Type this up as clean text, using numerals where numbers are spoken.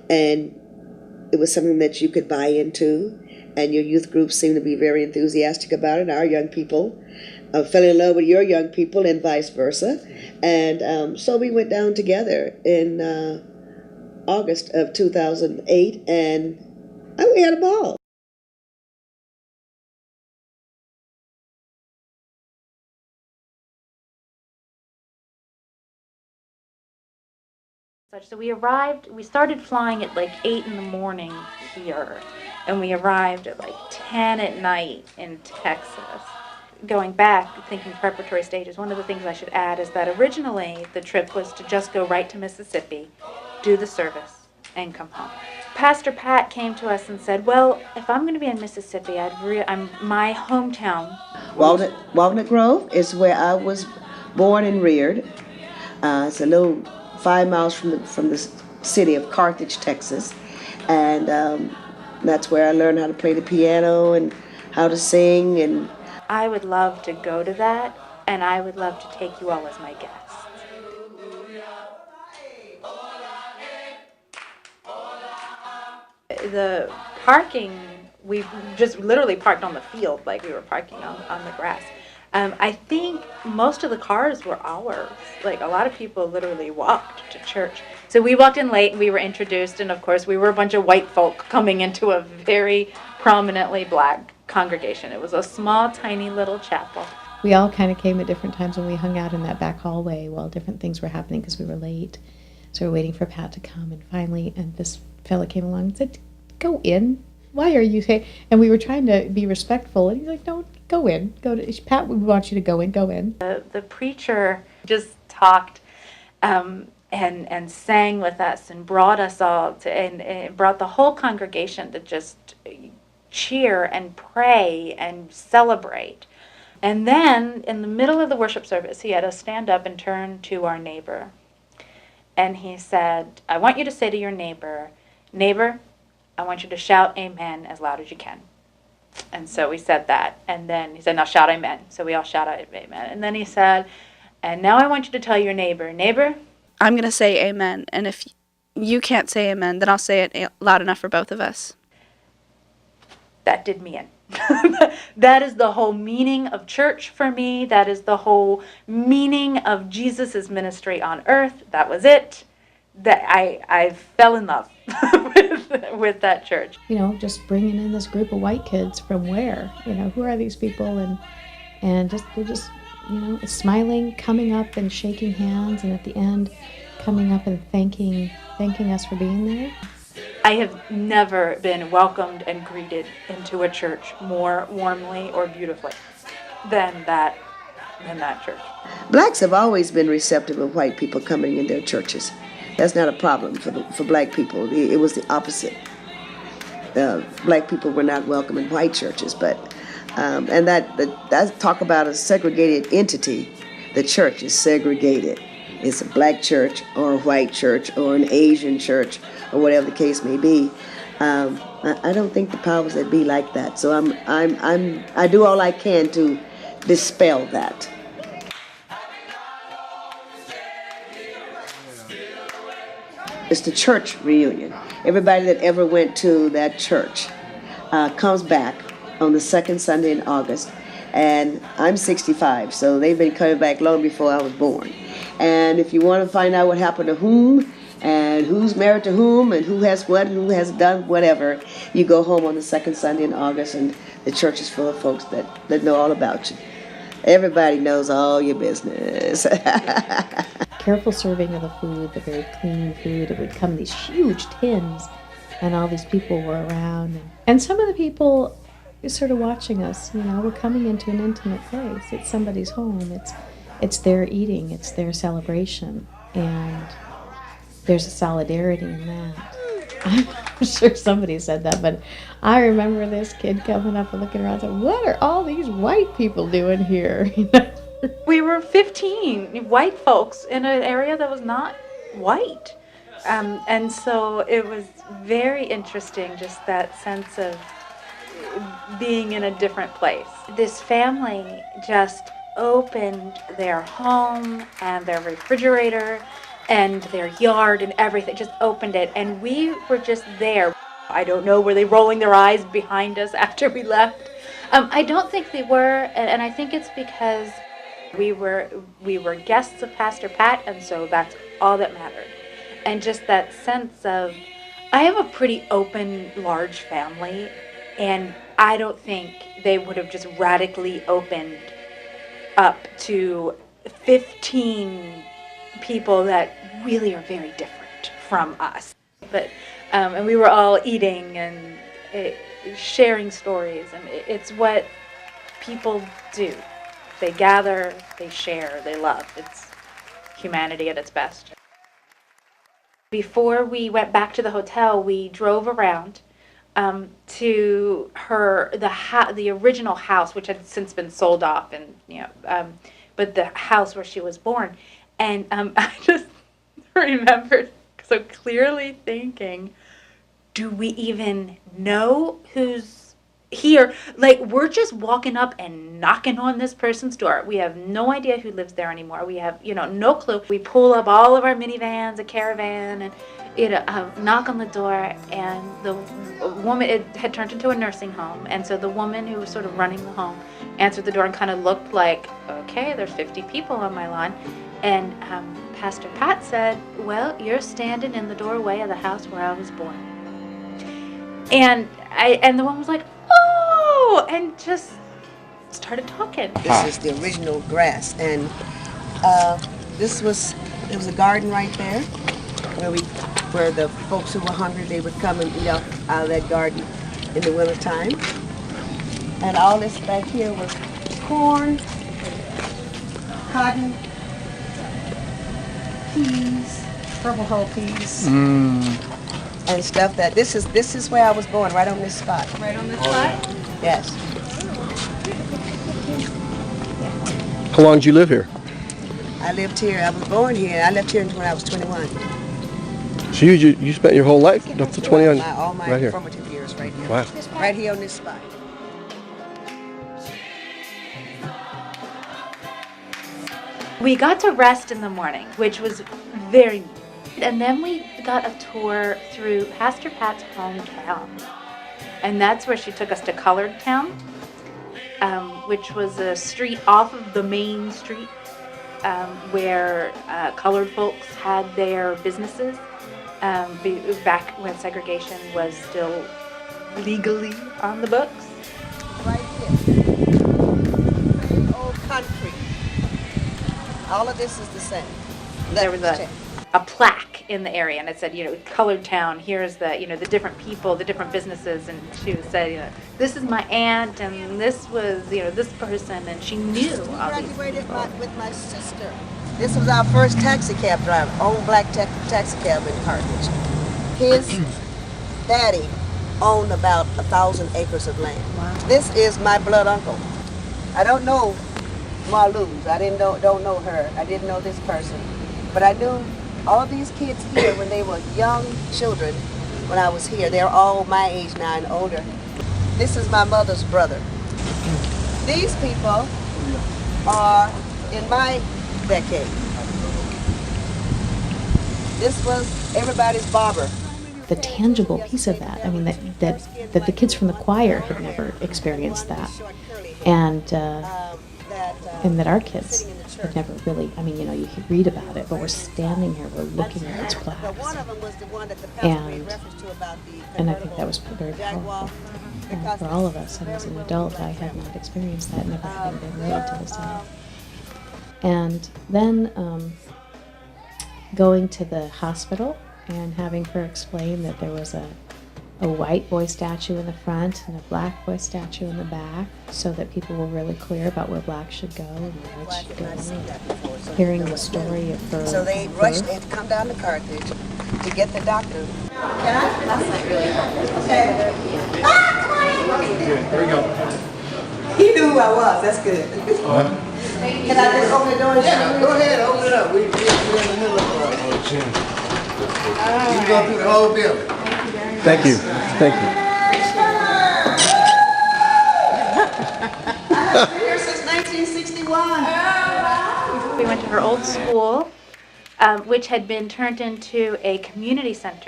and it was something that you could buy into, and your youth group seemed to be very enthusiastic about it. Our young people fell in love with your young people and vice versa. And so we went down together in August of 2008, and we had a ball. So we started flying at like 8 in the morning here, and we arrived at like 10 at night in Texas. Going back, thinking preparatory stages, one of the things I should add is that originally the trip was to just go right to Mississippi, do the service, and come home. Pastor Pat came to us and said, well, if I'm going to be in Mississippi, my hometown. Walnut Grove is where I was born and reared. It's a little 5 miles from the city of Carthage, Texas, and that's where I learned how to play the piano and how to sing. And I would love to go to that, and I would love to take you all as my guests. The parking, we just literally parked on the field like we were parking on the grass. I think most of the cars were ours. Like, a lot of people literally walked to church. So we walked in late and we were introduced, and of course we were a bunch of white folk coming into a very prominently black congregation. It was a small, tiny little chapel. We all kind of came at different times, and we hung out in that back hallway while different things were happening because we were late. So we were waiting for Pat to come, and finally, and this fella came along and said, go in. Why are you here? And we were trying to be respectful, and he's like, no, go in. Pat, we want you to go in, go in. The preacher just talked and sang with us and brought us all to, and brought the whole congregation to just cheer and pray and celebrate. And then in the middle of the worship service, he had us stand up and turn to our neighbor. And he said, I want you to say to your neighbor, neighbor, I want you to shout amen as loud as you can. And so we said that. And then he said, now shout amen. So we all shouted amen. And then he said, and now I want you to tell your neighbor, neighbor, I'm going to say amen. And if you can't say amen, then I'll say it loud enough for both of us. That did me in. That is the whole meaning of church for me. That is the whole meaning of Jesus' ministry on earth. That was it. That I fell in love with that church. Just bringing in this group of white kids from where? Who are these people? And they're just smiling, coming up and shaking hands, and at the end, coming up and thanking us for being there. I have never been welcomed and greeted into a church more warmly or beautifully than that church. Blacks have always been receptive of white people coming in their churches. That's not a problem for black people. It was the opposite. Black people were not welcome in white churches, but and that talk about a segregated entity. The church is segregated. It's a black church or a white church or an Asian church or whatever the case may be. I don't think the powers that be like that. So I do all I can to dispel that. It's the church reunion. Everybody that ever went to that church comes back on the second Sunday in August. And I'm 65, so they've been coming back long before I was born. And if you want to find out what happened to whom, and who's married to whom, and who has what, and who has done whatever, you go home on the second Sunday in August, and the church is full of folks that know all about you. Everybody knows all your business. Careful serving of the food, the very clean food. It would come in these huge tins, and all these people were around. And some of the people sort of watching us, we're coming into an intimate place. It's somebody's home. It's their eating. It's their celebration. And there's a solidarity in that. I'm sure somebody said that, but I remember this kid coming up and looking around and saying, what are all these white people doing here? We were 15 white folks in an area that was not white. And so it was very interesting, just that sense of being in a different place. This family just opened their home and their refrigerator and their yard and everything, just opened it, and we were just there. I don't know, were they rolling their eyes behind us after we left? I don't think they were, and I think it's because we were guests of Pastor Pat, and so that's all that mattered. And just that sense of, I have a pretty open, large family, and I don't think they would have just radically opened up to 15 people that really are very different from us. But and we were all eating and sharing stories, and it's what people do. They gather, they share, they love. It's humanity at its best. Before we went back to the hotel, we drove around to the original house, which had since been sold off, and but the house where she was born. And I just remembered so clearly thinking, do we even know who's here? Like, we're just walking up and knocking on this person's door. We have no idea who lives there anymore. We have, no clue. We pull up all of our minivans, a caravan, and knock on the door, and the woman, it had turned into a nursing home, and so the woman who was sort of running the home answered the door and kind of looked like, okay, there's 50 people on my lawn. And Pastor Pat said, well, you're standing in the doorway of the house where I was born. And the woman was like, oh, and just started talking. This is the original grass, and there was a garden right there where the folks who were hungry, they would come and eat out of that garden in the wintertime. And all this back here was corn, cotton, peas, purple hull peas, and stuff. That this is where I was born, right on this spot. Right on this spot? Yes. How long did you live here? I lived here. I was born here. I left here when I was 21. So you spent your whole life up to 20 on All my right here. formative years right here. Wow. Right here on this spot. We got to rest in the morning, which was very neat. And then we got a tour through Pastor Pat's hometown. And that's where she took us to Colored Town, which was a street off of the main street where colored folks had their businesses back when segregation was still legally on the books. Right here. Old concrete. All of this is the same. There was a plaque in the area, and it said, Colored Town, here's the, the different people, the different businesses, and she said, this is my aunt, and this was, this person, and she knew all these Graduated people. with my sister. This was our first taxi cab driver, owned black taxi cab in Carthage. His daddy owned about 1,000 acres of land. Wow. This is my blood uncle. I don't know Marluz. I don't know her. I didn't know this person. But I knew all these kids here when they were young children when I was here. They're all my age now and older. This is my mother's brother. These people are in my decade. This was everybody's barber. The tangible piece of that, I mean, that the kids from the choir had never experienced that. And that our kids had never really, I mean, you could read about it, but we're standing here, we're looking at those plaques. And I think that was very powerful for all of us. And as an adult, I had not experienced that, never having been married to this day. And then going to the hospital and having her explain that there was a white boy statue in the front and a black boy statue in the back, so that people were really clear about where black should go and where white should go. And hearing the story of her. So they rushed, they had to come down to Carthage to get the doctor. Can I? That's not really okay. There we go. He knew who I was. That's good. Can I just open the door? Yeah, go ahead, open it up. We're in the middle of it. You can go through the whole building. Thank you. Thank you. I've been here since 1961. We went to her old school, which had been turned into a community center.